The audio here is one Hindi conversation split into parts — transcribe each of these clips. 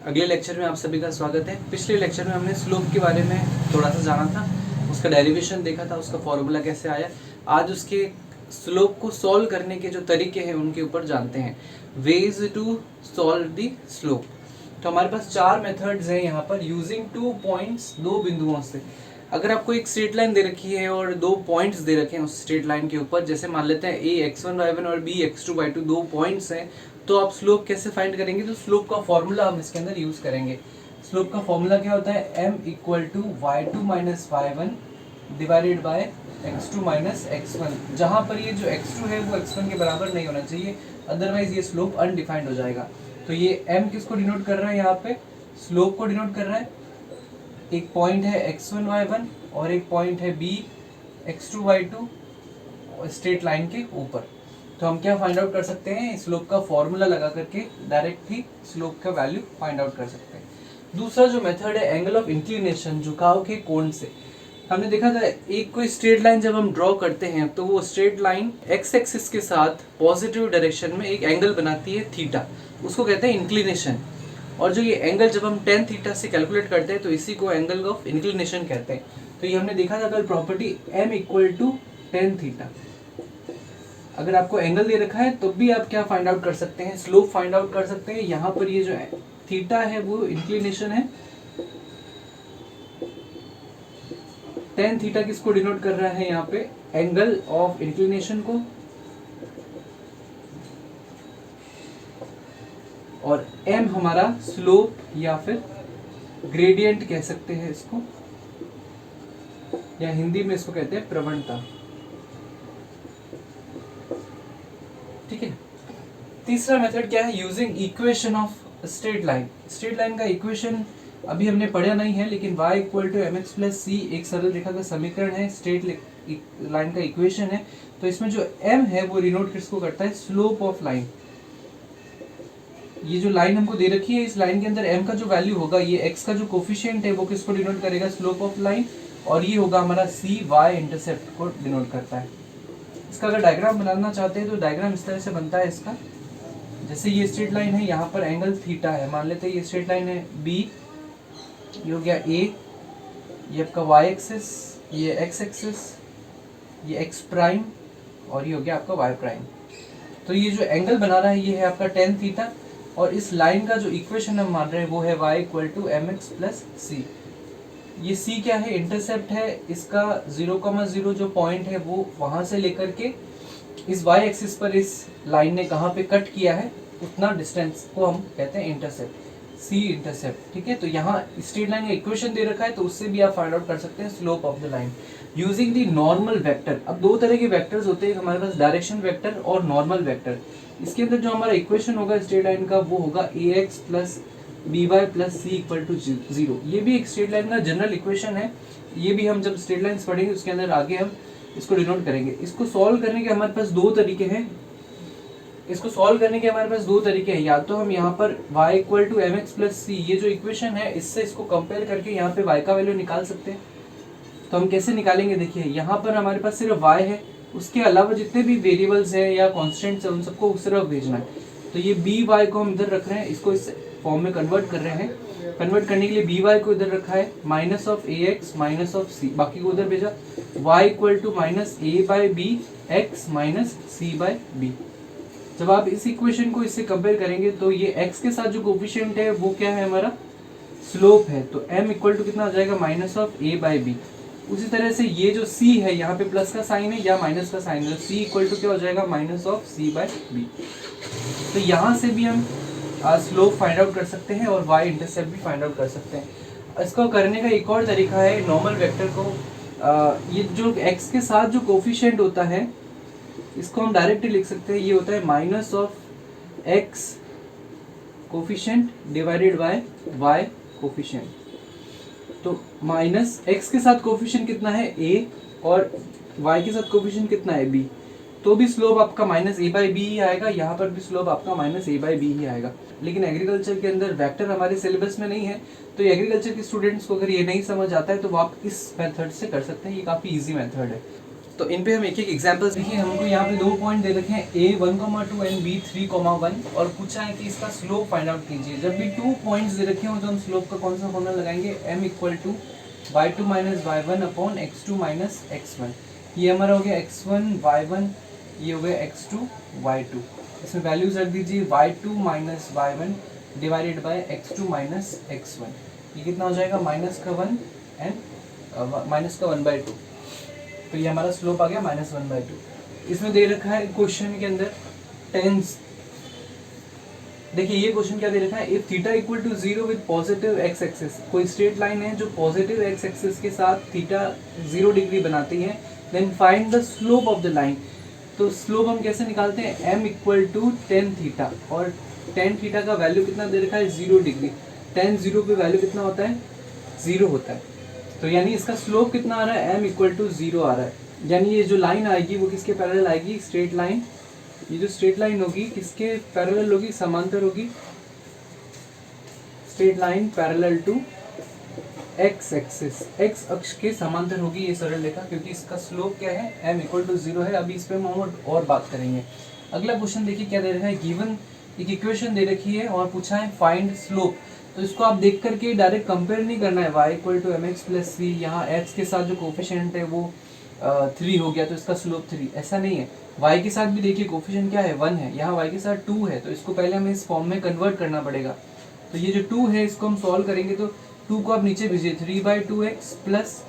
अगले लेक्चर में आप सभी का स्वागत है। पिछले लेक्चर में हमने स्लोप के बारे में थोड़ा सा जाना था, उसका डेरिवेशन देखा था, उसका फॉर्मूला कैसे आया। आज उसके स्लोप को सॉल्व करने के जो तरीके हैं उनके ऊपर जानते हैं। Ways to solve the slope. तो हमारे पास 4 मेथड्स हैं यहाँ पर यूजिंग 2 पॉइंट्स, 2 बिंदुओं से। अगर आपको एक स्ट्रेट लाइन दे रखी है और 2 पॉइंट्स दे रखे हैं उस स्ट्रेट लाइन के ऊपर, जैसे मान लेते हैं a x1 y1 और b x2 y2 2 पॉइंट्स हैं, तो आप स्लोप कैसे फाइंड करेंगे? तो स्लोप का फॉर्मूला हम इसके अंदर यूज करेंगे। स्लोप का फॉर्मूला क्या होता है? m equal to y2 minus y1 divided by x2 minus x1, जहाँ पर ये जो x2 है वो x1 के बराबर नहीं होना चाहिए, अदरवाइज ये स्लोप अनडिफाइंड हो जाएगा। तो ये m किसको डिनोट कर रहा है? यहाँ पे स्लोप को डिनोट कर रहा है। एक पॉइंट है x1 y1 और एक पॉइंट है b x2 y2 straight line के ऊपर। तो हम क्या फाइंड आउट कर सकते हैं? स्लोप का फॉर्मूला लगा करके डायरेक्ट ही स्लोप का वैल्यू फाइंड आउट कर सकते हैं। दूसरा जो मेथड है एंगल ऑफ इंक्लिनेशन, झुकाव के कोण से। हमने देखा था एक कोई स्ट्रेट लाइन जब हम ड्रॉ करते हैं तो वो स्ट्रेट लाइन एक्स एक्सिस के साथ पॉजिटिव डायरेक्शन में एक एंगल बनाती है थीटा, उसको कहते हैं इंक्लिनेशन। और जो ये एंगल जब हम tan थीटा से कैलकुलेट करते हैं तो इसी को एंगल ऑफ इंक्लिनेशन कहते हैं। तो ये हमने देखा था कल property m equal to tan theta. अगर आपको एंगल दे रखा है तो भी आप क्या फाइंड आउट कर सकते हैं? स्लोप फाइंड आउट कर सकते हैं। यहाँ पर ये जो थीटा है वो इंक्लिनेशन है, tan थीटा किसको डिनोट कर रहा है? यहाँ पे एंगल ऑफ इंक्लिनेशन को, और m हमारा स्लोप या फिर ग्रेडियंट कह सकते हैं इसको, या हिंदी में इसको कहते हैं प्रवणता। ठीक है। तीसरा मेथड क्या है? Using equation of straight line. Straight line का इक्वेशन अभी हमने पढ़ा नहीं है, लेकिन y equal to mx plus c एक सरल रेखा का समीकरण है, स्ट्रेट लाइन का इक्वेशन है। तो इसमें जो m है वो डिनोट किसको करता है? Slope of line. ये जो लाइन हमको दे रखी है, इस लाइन के अंदर m का जो वैल्यू होगा, ये x का जो कोफिशिएंट है वो किसको डिनोट करेगा? Slope of line. और ये होगा हमारा c y इंटरसेप्ट को डिनोट करता है। इसका अगर डायग्राम बनाना चाहते हैं तो डायग्राम इस तरह से बनता है इसका। जैसे ये स्ट्रेट लाइन है, यहाँ पर एंगल थीटा है, मान लेते हैं ये स्ट्रेट लाइन है b, ये हो गया a, ये आपका y एक्सिस, ये x एक्सिस, ये x प्राइम, और ये हो गया आपका y प्राइम। तो ये जो एंगल बना रहा है ये है आपका tan थीटा, और इस लाइन का जो इक्वेशन हम मान रहे हैं वो है y equal to mx plus c। ये c क्या है? इंटरसेप्ट है इसका। 0,0 जो पॉइंट है वो वहां से लेकर के इस y एक्सिस पर इस लाइन ने कहाँ पे कट किया है उतना डिस्टेंस को हम कहते हैं इंटरसेप्ट, c इंटरसेप्ट। ठीक है। तो यहाँ स्ट्रेट लाइन का इक्वेशन दे रखा है, तो उससे भी आप फाइंड आउट कर सकते हैं slope of the line using the normal vector. अब दो तरह के वेक्टर्स होते हैं हमारे पास, डायरेक्शन वेक्टर और नॉर्मल वेक्टर। इसके अंदर जो हमारा इक्वेशन होगा स्ट्रेट लाइन का वो होगा ax plus by plus c equal to 0। ये भी एक स्ट्रेट लाइन का जनरल इक्वेशन है। ये भी हम जब स्ट्रेट लाइन्स पढ़ेंगे उसके अंदर आगे हम इसको डिनोट करेंगे। इसको सॉल्व करने के हमारे पास दो तरीके हैं। या तो हम यहाँ पर y equal to mx plus c, ये जो इक्वेशन है इससे इसको कंपेयर करके यहाँ पे y का वैल्यू निकाल सकते हैं। तो हम कैसे निकालेंगे? देखिए यहाँ पर हमारे पास सिर्फ y है, उसके अलावा जितने भी वेरिएबल्स हैं या कॉन्स्टेंट्स हैं उन सबको सिर्फ भेजना है। तो ये बी वाई को हम इधर रख रहे हैं, इसको इस फॉर्म में कन्वर्ट कर रहे हैं। कन्वर्ट करने के लिए बी वाई को इधर रखा है, minus of A X minus of C, बाकी को उधर भेजा। y equal to minus A by B X minus C by B. जब आप इस इक्वेशन को इससे कंपेयर करेंगे तो ये x के साथ जो कोफिशिएंट है वो क्या है? हमारा स्लोप है। तो m इक्वल टू कितना आ जाएगा? Minus of a by b. उसी तरह से ये जो c है, यहाँ पे प्लस का साइन है या माइनस का साइन है, c इक्वल टू क्या हो जाएगा? Minus of c by b. तो यहाँ से भी हम स्लोप फाइंड आउट कर सकते हैं और y इंटरसेप्ट भी फाइंड आउट कर सकते हैं। इसको करने का एक और तरीका है नॉर्मल वेक्टर को, ये जो x के साथ जो कोफिशिएंट होता है इसको हम डायरेक्टली लिख सकते हैं। ये होता है minus of x coefficient divided by y coefficient. तो माइनस x के साथ कोफिशिएंट कितना है? a, और y के साथ कोफिशिएंट कितना है? b। तो भी स्लोप आपका माइनस ए बाई बी ही आएगा, यहाँ पर भी स्लोप आपका माइनस ए बाई बी ही आएगा। लेकिन एग्रीकल्चर के अंदर वेक्टर हमारे सिलेबस में नहीं है, तो एग्रीकल्चर के स्टूडेंट्स को अगर ये नहीं समझ आता है तो वो आप इस मेथड से कर सकते हैं। ये काफ़ी इजी मेथड है। तो इन पे हम एक एक एग्जांपल्स देखिए। हमको यहाँ पे 2 पॉइंट दे रखे हैं a1,2 एंड b3,1 और पूछा है कि इसका स्लोप फाइंड आउट कीजिए। जब भी 2 पॉइंट्स दे रखे हो तो हम स्लोप का कौन सा फॉर्मूला लगाएंगे, m equal to y2 minus y1 upon x2 minus x1। ये हमारा हो गया x1 y1, ये हो गया x2 y2। इसमें वैल्यूज रख दीजिए y2 minus y1 divided by x2 minus x1। ये कितना हो जाएगा, माइनस का 1 एंड माइनस का 1/2। तो ये हमारा स्लोप आ गया -1/2। इसमें दे रखा है क्वेश्चन के अंदर टेंस। देखिए ये क्वेश्चन क्या दे रखा है, if theta equal to 0 with positive x axis, कोई स्ट्रेट लाइन है जो पॉजिटिव x एक्सिस के साथ थीटा 0 डिग्री बनाती है, then find the slope of the line. तो स्लोप हम कैसे निकालते हैं, m equal to tan theta, और tan थीटा का वैल्यू कितना दे रखा है, 0 डिग्री। tan 0 पे वैल्यू कितना होता है, 0 होता है। तो यानी इसका स्लोप कितना आ रहा है, m इक्वल टू 0 आ रहा है। यानी ये जो लाइन आएगी वो किसके पैरेलल आएगी, स्ट्रेट लाइन। ये जो स्ट्रेट लाइन होगी किसके पैरेलल होगी, समांतर होगी। Straight line parallel to x axis, x अक्ष के समांतर होगी ये सरल रेखा, क्योंकि इसका स्लोप क्या है, m इक्वल टू 0 है। अभी इस पर हम और बात करेंगे। अगला क्वेश्चन देखिए क्या दे रखा है, गिवन एक इक्वेशन दे रखी है और पूछा है फाइंड स्लोप। तो इसको आप देख करके डायरेक्ट कंपेयर नहीं करना है, y equal to mx plus c, यहाँ x के साथ जो कोफिशिएंट है वो 3 हो गया तो इसका स्लोप 3, ऐसा नहीं है। y के साथ भी देखिए कोफिशिएंट क्या है, 1 है, यहाँ y के साथ 2 है, तो इसको पहले हमें इस फॉर्म में कन्वर्ट करना पड़ेगा। तो ये जो 2 है इसको हम सॉल्व करेंगे, तो 2 को आप नीचे भेजिए, 3/2x plus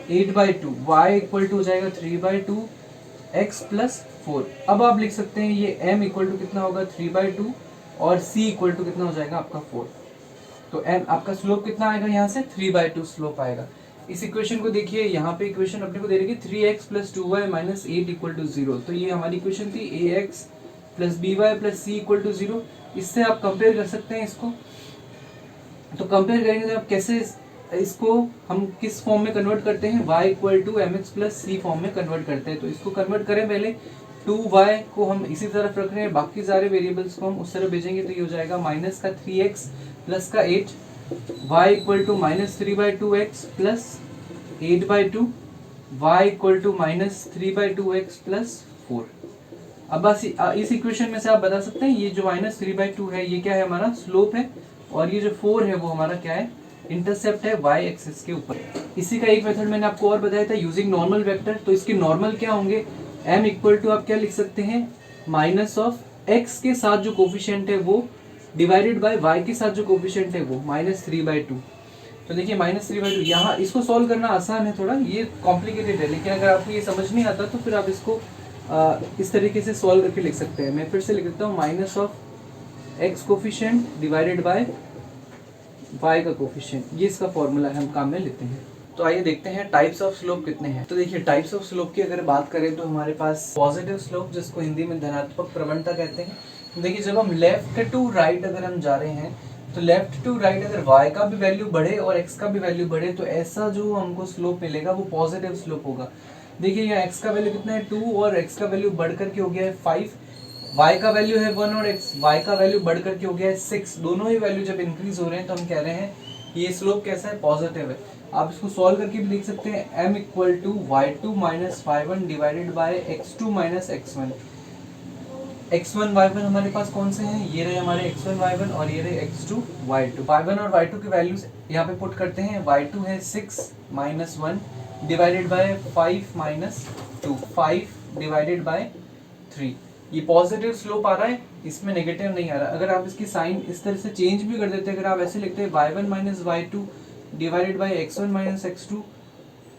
8/2, y equal to हो जाएगा 3/2x प्लस 4। अब आप लिख सकते हैं ये m इक्वल टू कितना होगा, 3/2 और c इक्वल टू कितना हो जाएगा आपका 4। तो m आपका स्लोप कितना आएगा, यहाँ से 3/2 स्लोप आएगा। इस इक्वेशन को देखिए, यहाँ पे इक्वेशन अपने को दे रही है 3x plus 2y minus 8 equal to 0। तो ये हमारी इक्वेशन थी ax plus by plus c equal to 0। इससे आप कंपेयर कर सकते हैं इसको। तो कंपेयर करेंगे तो आप कैसे इसको हम किस फॉर्म में कन्वर्ट करते हैं, y equal to mx plus c form में कन्वर्ट करते हैं। तो इसको कन्वर्ट करें पहले, 2y को हम इसी तरफ रख रहे हैं, बाकी सारे वेरिएबल्स को हम उस तरफ भेजेंगे। तो ये हो जाएगा माइनस का 3x प्लस का 8, y equal to minus 3/2x plus 8/2, y equal to minus 3/2x plus 4। अब बस इस इक्वेशन में से आप बता सकते हैं ये जो माइनस 3/2 है ये क्या है, हमारा स्लोप है, और ये जो 4 है वो हमारा क्या है, इंटरसेप्ट है y एक्सिस के ऊपर। इसी का एक मेथड मैंने आपको और बताया था, यूजिंग नॉर्मल वेक्टर। तो इसके नॉर्मल क्या होंगे, m इक्वल टू आप क्या लिख सकते हैं, माइनस ऑफ x के साथ जो कोफिशिएंट है वो डिवाइडेड बाय y के साथ जो कोफिशिएंट है वो -3/2। तो देखिए -3/2, यहाँ इसको सॉल्व करना आसान है, थोड़ा ये कॉम्प्लिकेटेड है, लेकिन अगर आपको ये समझ नहीं आता तो फिर आप इसको इस तरीके से सॉल्व करके लिख सकते हैं। मैं फिर से लिख देता हूँ, minus of x coefficient divided by y का कोफिशिएंट, ये इसका फॉर्मूला है, हम काम में लेते हैं। तो आइए देखते हैं टाइप्स ऑफ स्लोप कितने हैं। तो देखिए टाइप्स ऑफ स्लोप की अगर बात करें तो हमारे पास पॉजिटिव स्लोप, जिसको हिंदी में धनात्मक प्रवणता कहते हैं। देखिए जब हम लेफ्ट टू राइट अगर हम जा रहे हैं, तो लेफ्ट टू राइट अगर y का भी वैल्यू बढ़े और x का भी वैल्यू बढ़े, तो ऐसा जो हमको स्लोप मिलेगा वो पॉजिटिव स्लोप होगा। देखिए यहाँ x का वैल्यू कितना है, 2, और x का वैल्यू बढ़ करके हो गया है 5, y का वैल्यू है 1 और y का वैल्यू बढ़ करके हो गया है 6। दोनों ही वैल्यू जब इंक्रीज हो रहे हैं तो हम कह रहे हैं ये स्लोप कैसा है, पॉजिटिव है। आप इसको सॉल्व करके भी लिख सकते हैं, m equal to y2 minus y1 divided by x2 minus x1। x1 y1 हमारे पास कौन से हैं, ये रहे हमारे x1 y1 और ये रहे x2 y2। y1 और y2 के वैल्यूज यहाँ पे पुट करते हैं, y2 है 6 minus 1 divided by 5 minus 2, 5 divided by 3। ये पॉजिटिव स्लोप आ रहा है, इसमें नेगेटिव नहीं आ रहा। अगर आप इसकी साइन इस तरह से चेंज भी कर देते हैं, अगर आप ऐसे लिखते हैं y1 minus y2 divided by x1 minus x2,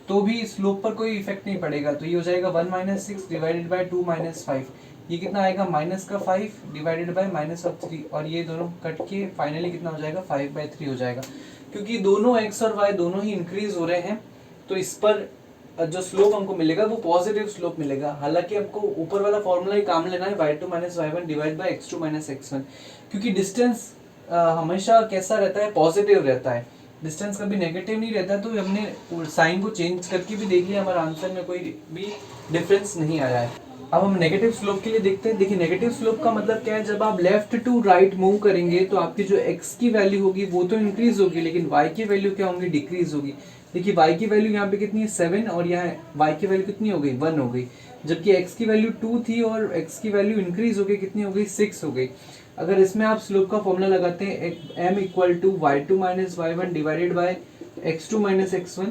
तो भी स्लोप पर कोई इफेक्ट नहीं पड़ेगा। तो ये हो जाएगा 1 माइनस 6 डिवाइडेड बाय 2 माइनस 5, ये कितना आएगा, माइनस का 5 डिवाइडेड बाय माइनस ऑफ 3, और ये दोनों कट के फाइनली कितना हो जाएगा, 5/3 हो जाएगा। क्योंकि दोनों x और y दोनों ही इंक्रीज हो रहे हैं, तो इस पर जो स्लोप हमको मिलेगा वो पॉजिटिव स्लोप मिलेगा। हालांकि आपको ऊपर वाला फॉर्मूला ही काम लेना है, y2 minus y1 divide by x2 minus x1, क्योंकि डिस्टेंस हमेशा कैसा रहता है, पॉजिटिव रहता है, डिस्टेंस कभी नेगेटिव नहीं रहता। तो हमने साइन को चेंज करके भी देख लिया, हमारे आंसर में कोई भी डिफरेंस नहीं आया है। अब हम नेगेटिव स्लोप के लिए देखते हैं। देखिए नेगेटिव स्लोप का मतलब क्या है, जब आप लेफ्ट टू राइट मूव करेंगे तो आपकी जो x की वैल्यू होगी वो तो इंक्रीज होगी, लेकिन y की वैल्यू क्या होगी, डिक्रीज होगी। देखिए y की वैल्यू यहाँ पे कितनी है 7 और यहाँ y की वैल्यू कितनी हो गई 1 हो गई, जबकि x की वैल्यू 2 थी और x की वैल्यू इंक्रीज हो गई, कितनी हो गई 6 हो गई। अगर इसमें आप स्लोप का फॉर्मूला लगाते हैं m equal to y2 minus y1 divided by x2 minus x1,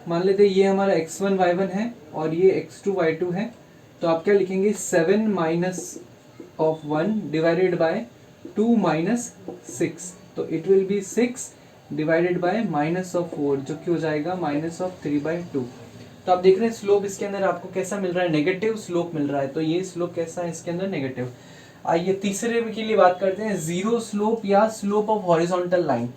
मान लेते हैं ये हमारा x1 y1 है और ये x2 y2 है, तो आप क्या लिखेंगे 7 minus of 1 divided by 2 minus 6, तो it will be 6 divided by minus of 4 जो कि हो जाएगा माइनस ऑफ 3/2। तो आप देख रहे हैं स्लोप इसके अंदर आपको कैसा मिल रहा है, नेगेटिव स्लोप मिल रहा है, तो ये स्लोप कैसा है इसके अंदर नेगेटिव। आइए तीसरे के लिए बात करते हैं, जीरो स्लोप या स्लोप ऑफ हॉरिजॉन्टल लाइन।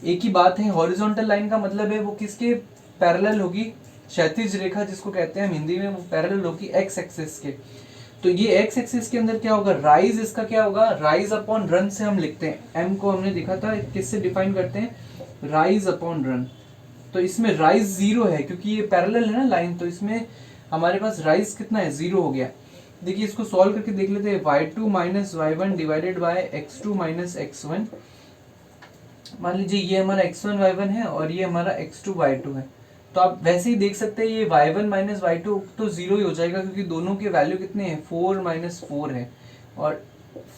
एक ही बात है, हॉरिजॉन्टल लाइन का मतलब है वो किसके पैरेलल होगी, क्षैतिज रेखा जिसको कहते हैं हम हिंदी में, वो पैरेलल होगी एक्स एक्सिस के। तो ये एक्स एक्सिस के अंदर क्या होगा, राइज इसका क्या होगा, राइज अपॉन रन से हम लिखते हैं, एम को हमने देखा था किससे डिफाइन करते हैं, राइज अपॉन रन। तो इसमें राइज 0 है क्योंकि ये पैरेलल है ना लाइन, तो इसमें हमारे पास राइज कितना है 0 हो गया। देखिए इसको सॉल्व करके देख लेते हैं, y2 minus y1 divided by x2 minus x1। मान लीजिए ये हमारा x1 y1 है और ये हमारा x2 y2 है, तो आप वैसे ही देख सकते हैं ये y1 माइनस y2 तो 0 ही हो जाएगा क्योंकि दोनों के वैल्यू कितने हैं 4 माइनस 4 है और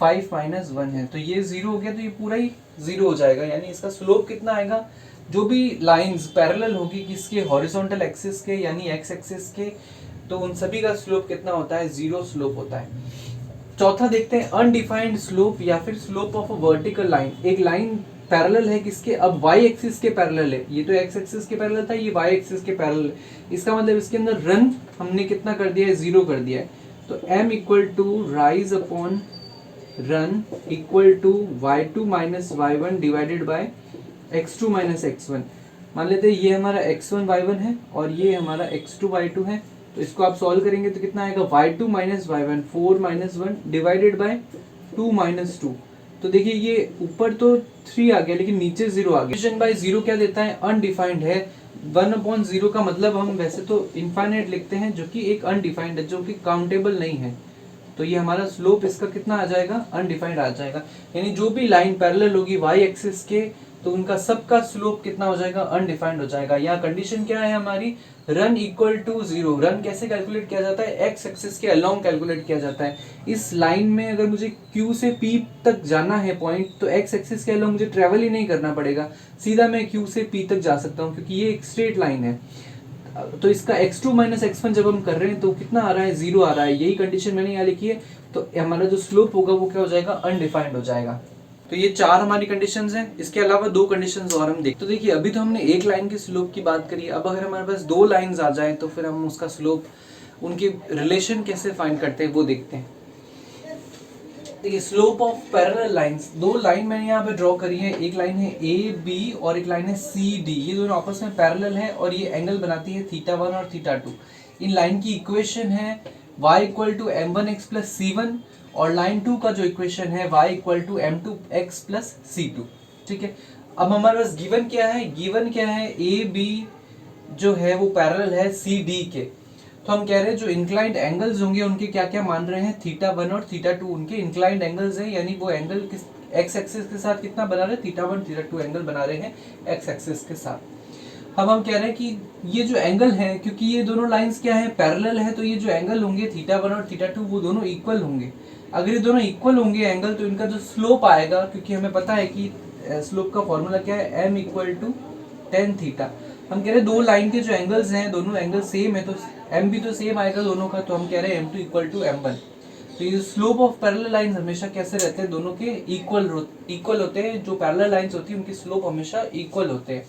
5 माइनस 1 है, तो ये 0 हो गया, तो ये पूरा ही 0 हो जाएगा। यानी इसका स्लोप कितना आएगा, जो भी लाइंस पैरेलल होगी किसके, हॉरिजॉन्टल एक्सिस के यानी एक्स एक्सिस के, तो उन सभी का स्लोप कितना होता है 0 स्लोप होता है। चौथा देखते हैं अनडिफाइंड स्लोप या फिर slope of a vertical line. एक लाइन पैरेलल है किसके, अब y एक्सिस के पैरेलल है, ये तो x एक्सिस के पैरेलल था, ये y एक्सिस के पैरेलल है, इसका मतलब इसके अंदर रन हमने कितना कर दिया है 0 कर दिया है। तो m equal to rise upon run equal to y2 minus y1 divided by x2 minus x1। मान लेते हैं ये हमारा x1 y1 है और ये हमारा x2 y2 है, तो इसको आप सॉल्व करेंगे तो कितना आएगा y2 minus y1 4 minus 1 divided by 2 minus 2। तो देखिए ये ऊपर तो 3 आ गया लेकिन नीचे 0 आ गया। डिविजन बाय 0 क्या देता है, अनडिफाइंड है। 1/0 का मतलब हम वैसे तो इनफाइनाइट लिखते हैं जो कि एक अनडिफाइंड है, जो कि काउंटेबल नहीं है, तो ये हमारा स्लोप इसका कितना आ जाएगा, अनडिफाइंड आ जाएगा। यानी जो भी लाइन पैरेलल होगी y एक्सिस के तो उनका सबका स्लोप कितना हो जाएगा, अनडिफाइंड हो जाएगा। यहाँ कंडीशन क्या है हमारी, रन इक्वल टू 0। रन कैसे कैलकुलेट किया जाता है, एक्स एक्सिस के अलोंग कैलकुलेट किया जाता है। इस लाइन में अगर मुझे Q से P तक जाना है पॉइंट, तो एक्स एक्सिस के अलोंग मुझे ट्रेवल ही नहीं करना पड़ेगा, सीधा मैं Q से P तक जा सकता हूँ क्योंकि ये एक स्ट्रेट लाइन है। तो इसका x2 माइनस x1 जब हम कर रहे हैं तो कितना आ रहा है, 0 आ रहा है, यही कंडीशन मैंने यहाँ लिखी है। तो हमारा जो स्लोप होगा वो क्या हो जाएगा, अनडिफाइंड हो जाएगा। तो ये 4 हमारी कंडीशंस हैं, इसके अलावा 2 कंडीशंस और हम देखते। तो देखिए अभी तो हमने एक लाइन के स्लोप की बात करी, अब अगर हमारे पास 2 लाइंस आ जाएं तो फिर हम उसका स्लोप, उनकी रिलेशन कैसे फाइंड करते हैं वो देखते हैं। देखिए slope of parallel lines, 2 line मैंने यहाँ पे ड्रॉ करी है, एक लाइन है AB और एक लाइन है CD। ये दोनों आपस में पैरेलल है और ये एंगल बनाती है θ1 और θ2। इन लाइन की इक्वेशन है y equal to m1x plus c1 और लाइन 2 का जो इक्वेशन है y equal to m2x plus c2। ठीक है, अब हमारे पास गिवन क्या है, AB जो है वो पैरेलल है CD के, तो हम कह रहे हैं जो इंक्लाइंड एंगल्स होंगे उनके क्या क्या मान रहे हैं, θ1 और θ2 उनके इंक्लाइंड एंगल्स हैं, यानी वो एंगल किस एक्स एक्सिस के साथ कितना बना रहे हैं, θ1 θ2 एंगल बना रहे हैं एक्स एक्सिस के साथ। अब हम कह रहे हैं कि ये जो एंगल है, क्योंकि ये दोनों लाइंस क्या है, पैरेलल है, तो ये जो एंगल होंगे θ1 और θ2 वो दोनों इक्वल होंगे। अगर ये दोनों इक्वल होंगे एंगल, तो इनका जो स्लोप आएगा, क्योंकि हमें पता है कि स्लोप का फॉर्मूला क्या है, m equal to tan theta. हम कह रहे हैं 2 लाइन के जो एंगल्स हैं दोनों एंगल सेम है, तो m भी तो सेम आएगा दोनों का, तो हम कह रहे हैं m2 इक्वल टू m1। तो ये स्लोप ऑफ पैरेलल लाइंस हमेशा कैसे रहते हैं, दोनों के इक्वल होते हैं। जो पैरेलल लाइंस होती है उनकी स्लोप हमेशा इक्वल होते हैं।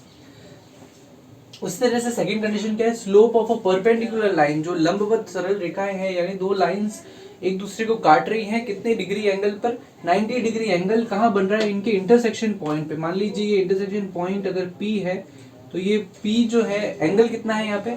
उस तरह से सेकंड कंडीशन क्या है, slope of a perpendicular line, जो लंबवत सरल रेखाएं हैं, यानी 2 लाइंस एक दूसरे को काट रही हैं, कितने डिग्री एंगल पर, 90 डिग्री एंगल कहाँ बन रहा है, इनके इंटरसेक्शन पॉइंट पे। मान लीजिए ये इंटरसेक्शन पॉइंट अगर P है, तो ये P जो है एंगल कितना है यहाँ पे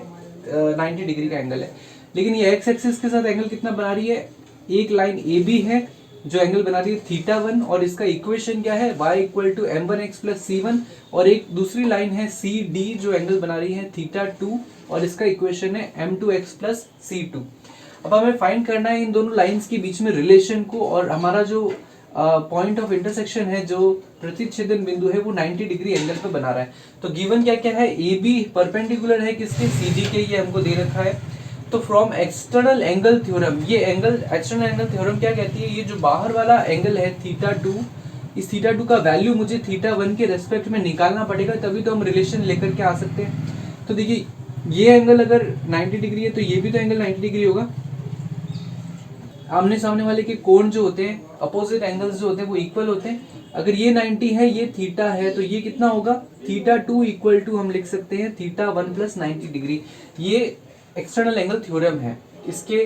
90 डिग्री का एंगल है, लेकिन ये एक्स एक्सिस के साथ एंगल कितना बना रही है, एक लाइन AB है जो एंगल बना रही है θ1 और इसका इक्वेशन क्या है, y equal to m1x plus c1, और एक दूसरी लाइन है CD जो एंगल बना रही है θ2 और इसका इक्वेशन है m2x प्लस c2। अब हमें फाइंड करना है इन दोनों लाइंस के बीच में रिलेशन को, और हमारा जो पॉइंट ऑफ इंटरसेक्शन है, जो प्रतिच्छेदन बिंदु है, वो 90 डिग्री एंगल पे बना रहा है। तो गिवन क्या क्या है, ए बी परपेंडिकुलर है किसके, सी डी के, ये हमको दे रखा है। तो फ्रॉम एक्सटर्नल एंगल थ्योरम, ये एंगल एक्सटर्नल एंगल थ्योरम क्या कहती है, ये जो बाहर वाला एंगल है θ2, इस θ2 का वैल्यू मुझे θ1 के रेस्पेक्ट में निकालना पड़ेगा, तभी तो हम रिलेशन लेकर के आ सकते हैं। तो देखिए ये एंगल अगर 90 डिग्री है तो ये भी तो एंगल 90 डिग्री होगा। आमने सामने वाले के कोण जो होते हैं, अपोजिट एंगल्स जो होते हैं वो इक्वल होते हैं। अगर ये 90 है, ये थीटा है, तो ये कितना होगा, θ2 इक्वल टू हम लिख सकते हैं θ1 प्लस 90 डिग्री। ये एक्सटर्नल एंगल थ्योरम है। इसके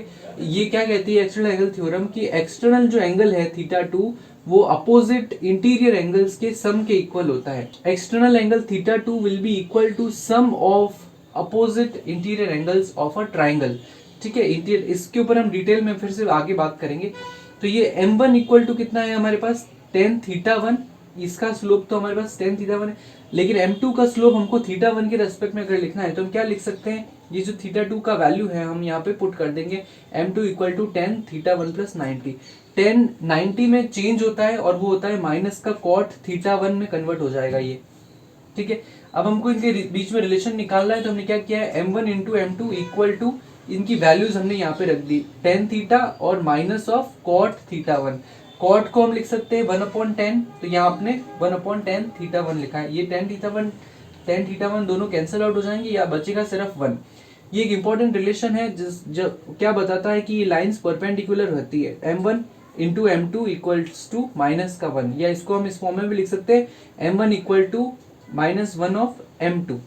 ये क्या कहती है एक्सटर्नल एंगल थ्योरम की, एक्सटर्नल जो एंगल है θ2 वो अपोजिट इंटीरियर एंगल्स के सम के इक्वल होता है। External angle θ2 will be equal to sum of opposite interior angles of a triangle. ठीक है, इंटीरियर, इसके ऊपर हम डिटेल में फिर से आगे बात करेंगे। तो ये m1 इक्वल टू कितना है हमारे पास, tan θ1, इसका स्लोप तो हमारे पास tan θ1 है, लेकिन m2 का स्लोप हमको θ1 के रेस्पेक्ट में अगर लिखना है तो हम क्या लिख सकते हैं, ये जो θ2 का वैल्यू है हम यहाँ पे पुट कर देंगे m2 equal to tan θ1 plus 90। tan 90 में चेंज होता है और वो होता है माइनस का cot θ1 में कन्वर्ट हो जाएगा ये। ठीक है, अब हमको इनके बीच में रिलेशन निकालना है, तो हमने क्या किया है, m1 into m2 equal to, इनकी वैल्यूज हमने यहाँ पे रख दी, tan थीटा और माइनस ऑफ cot θ1। cot को हम लिख सकते हैं 1/10, तो यहाँ आपने 1/10 θ1 लिखा है। ये tan θ1 दोनों कैंसिल आउट हो जाएंगे, या बचेगा सिर्फ 1। ये एक इंपॉर्टेंट रिलेशन है जो क्या बताता है कि ये लाइंस परपेंडिकुलर होती है, m1 into m2 equals to minus का 1, या इसको हम इस फॉर्म में भी लिख सकते हैं m1 equal to minus 1 of m2।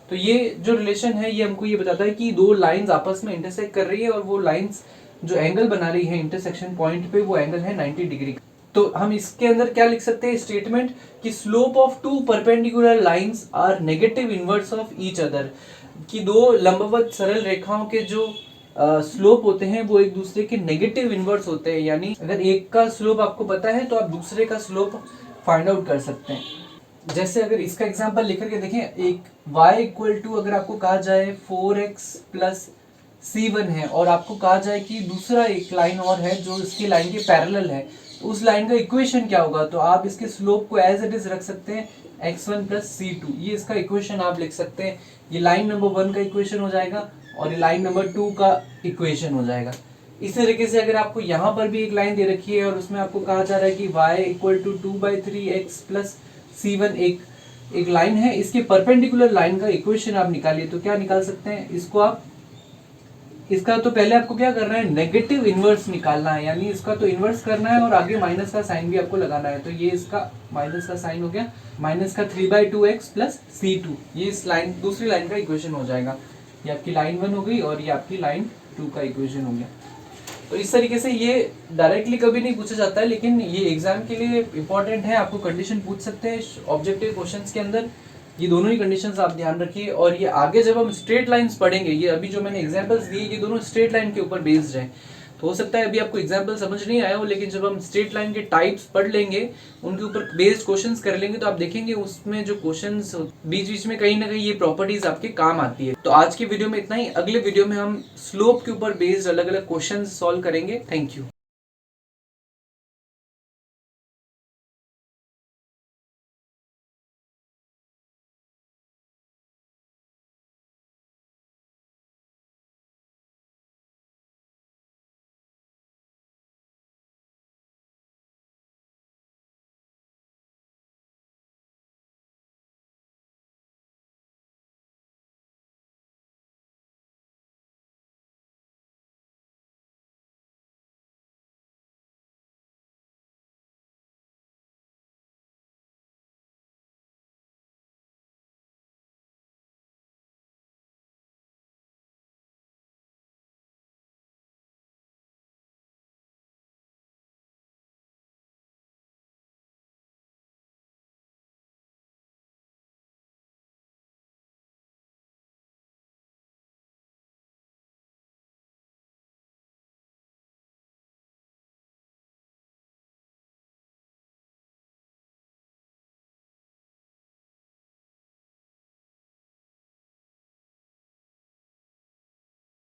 तो ये जो रिलेशन है ये हमको ये बताता है कि दो लाइंस आपस में इंटरसेक्ट कर रही है, और वो लाइंस जो एंगल बना रही है इंटरसेक्शन पॉइंट पे, वो एंगल है 90 डिग्री। तो हम इसके अंदर क्या लिख सकते हैं स्टेटमेंट, कि slope of two perpendicular lines are negative inverse of each other, कि दो लंबवत सरल रेखाओं के जो स्लोप होते हैं वो एक दूसरे के नेगेटिव इनवर्स होते हैं। यानी अगर एक का स्लोप आपको पता है तो आप दूसरे का स्लोप फाइंड आउट कर सकते हैं। जैसे अगर इसका एग्जांपल लेकर के देखें, एक y इक्वल टू अगर आपको कहा जाए 4x प्लस c1 है, और आपको कहा जाए कि दूसरा एक लाइन और है जो इसकी लाइन के पैरेलल है, तो उस लाइन का इक्वेशन क्या होगा, तो आप इसके स्लोप को एज इट इज रख सकते हैं x1 प्लस c2, ये इसका इक्वेशन आप लिख सकते हैं। ये लाइन नंबर 1 का इक्वेशन हो जाएगा और ये लाइन नंबर 2 का इक्वेशन हो जाएगा। इस तरीके से अगर आपको यहाँ पर भी एक लाइन दे रखी है और उसमें आपको कहा जा रहा है कि y equal to 2/3x plus c1 एक लाइन है, इसके परपेंडिकुलर लाइन का इक्वेशन आप निकालिए, तो क्या निकाल सकते हैं इसको आप, इसका तो पहले आपको क्या करना है, नेगेटिव इनवर्स निकालना है, यानी इसका तो इनवर्स करना है और आगे माइनस का साइन भी आपको लगाना है। तो ये इसका माइनस का साइन हो गया, माइनस का 3/2x प्लस c2, ये इस लाइन दूसरी लाइन का इक्वेशन हो जाएगा। ये आपकी लाइन 1 हो गई और ये आपकी लाइन 2 का इक्वेशन हो गया। तो इस तरीके से ये डायरेक्टली कभी नहीं पूछा जाता है, लेकिन ये एग्जाम के लिए इंपॉर्टेंट है, आपको कंडीशन पूछ सकते हैं ऑब्जेक्टिव क्वेश्चंस के अंदर, ये दोनों ही कंडीशंस आप ध्यान रखिए। और ये आगे जब हम स्ट्रेट लाइंस पढ़ेंगे, ये अभी जो मैंने एग्जांपल्स दिए ये दोनों स्ट्रेट लाइन के ऊपर बेस्ड हैं, तो हो सकता है अभी आपको एग्जांपल समझ नहीं आया हो, लेकिन जब हम स्ट्रेट लाइन के टाइप्स पढ़ लेंगे, उनके ऊपर बेस्ड क्वेश्चंस कर लेंगे, तो आप देखेंगे उसमें जो क्वेश्चंस बीच बीच में कहीं ना कहीं ये प्रॉपर्टीज आपके काम आती है। तो आज की वीडियो में इतना ही, अगले वीडियो में हम स्लोप के ऊपर बेस्ड अलग अलग क्वेश्चंस सॉल्व करेंगे। Thank you.